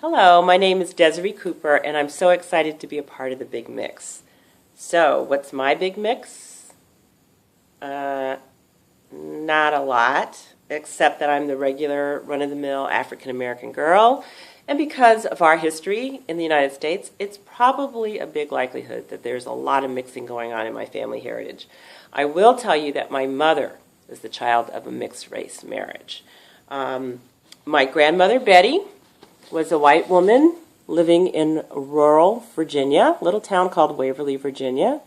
Hello, my name is Desiree Cooper, and I'm so excited to be a part of the Big Mix. So, what's my Big Mix? Not a lot, except that I'm the regular run-of-the-mill African-American girl, and because of our history in the United States, it's probably a big likelihood that there's a lot of mixing going on in my family heritage. I will tell you that my mother is the child of a mixed-race marriage. My grandmother, Betty, was a white woman living in rural Virginia, a little town called Waverly, Virginia.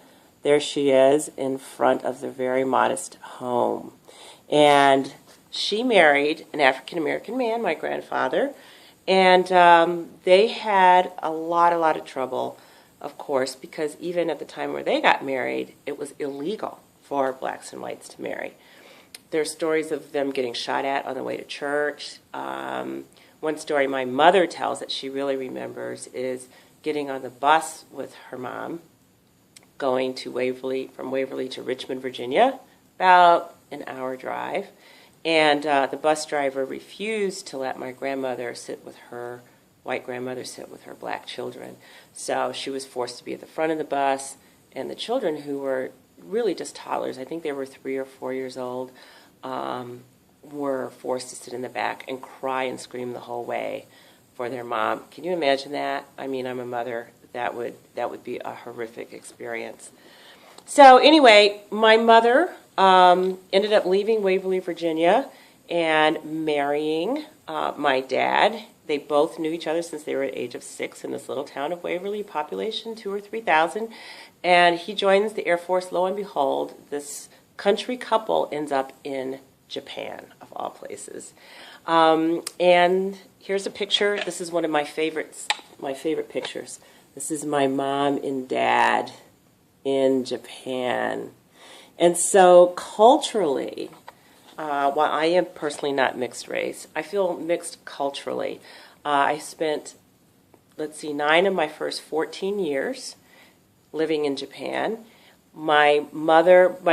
There she is in front of the very modest home. And she married an African-American man, my grandfather, and they had a lot of trouble, of course, because even at the time where they got married, it was illegal for blacks and whites to marry. There's stories of them getting shot at on the way to church. One story my mother tells that she really remembers is getting on the bus with her mom, going to from Waverly to Richmond, Virginia, about an hour drive. And the bus driver refused to let my grandmother sit with her, white grandmother sit with her black children. So she was forced to be at the front of the bus, and the children, who were really just toddlers, I think they were 3 or 4 years old, were forced to sit in the back and cry and scream the whole way for their mom. Can you imagine that? I mean, I'm a mother. That would be a horrific experience. So anyway, my mother ended up leaving Waverly, Virginia, and marrying my dad. They both knew each other since they were at the age of 6 in this little town of Waverly, population 2,000 or 3,000. And he joins the Air Force. Lo and behold, this country couple ends up in Japan, of all places. And here's a picture. This is one of my favorite pictures. This is my mom and dad in Japan. And so culturally, while I am personally not mixed race, I feel mixed culturally. I spent, 9 of my first 14 years living in Japan. My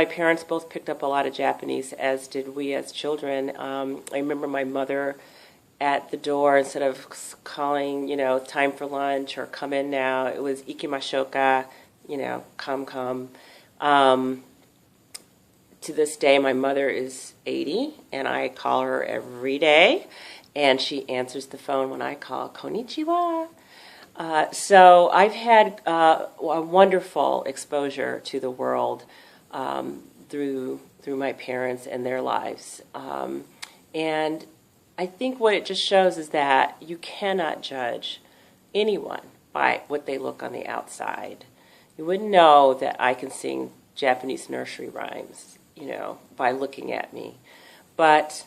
parents both picked up a lot of Japanese, as did we as children. I remember my mother at the door, instead of calling, time for lunch or come in now, it was ikimashoka, come. To this day, my mother is 80, and I call her every day, and she answers the phone when I call, konnichiwa. So I've had a wonderful exposure to the world through my parents and their lives. And I think what it just shows is that you cannot judge anyone by what they look on the outside. You wouldn't know that I can sing Japanese nursery rhymes, by looking at me. But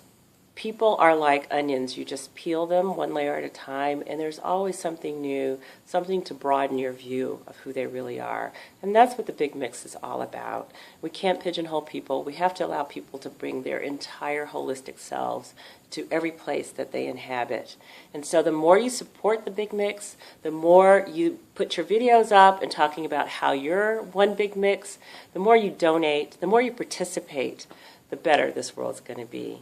people are like onions. You just peel them one layer at a time, and there's always something new, something to broaden your view of who they really are. And that's what the Big Mix is all about. We can't pigeonhole people. We have to allow people to bring their entire holistic selves to every place that they inhabit. And so the more you support the Big Mix, the more you put your videos up and talking about how you're one Big Mix, the more you donate, the more you participate, the better this world's going to be.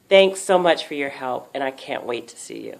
Thanks so much for your help, and I can't wait to see you.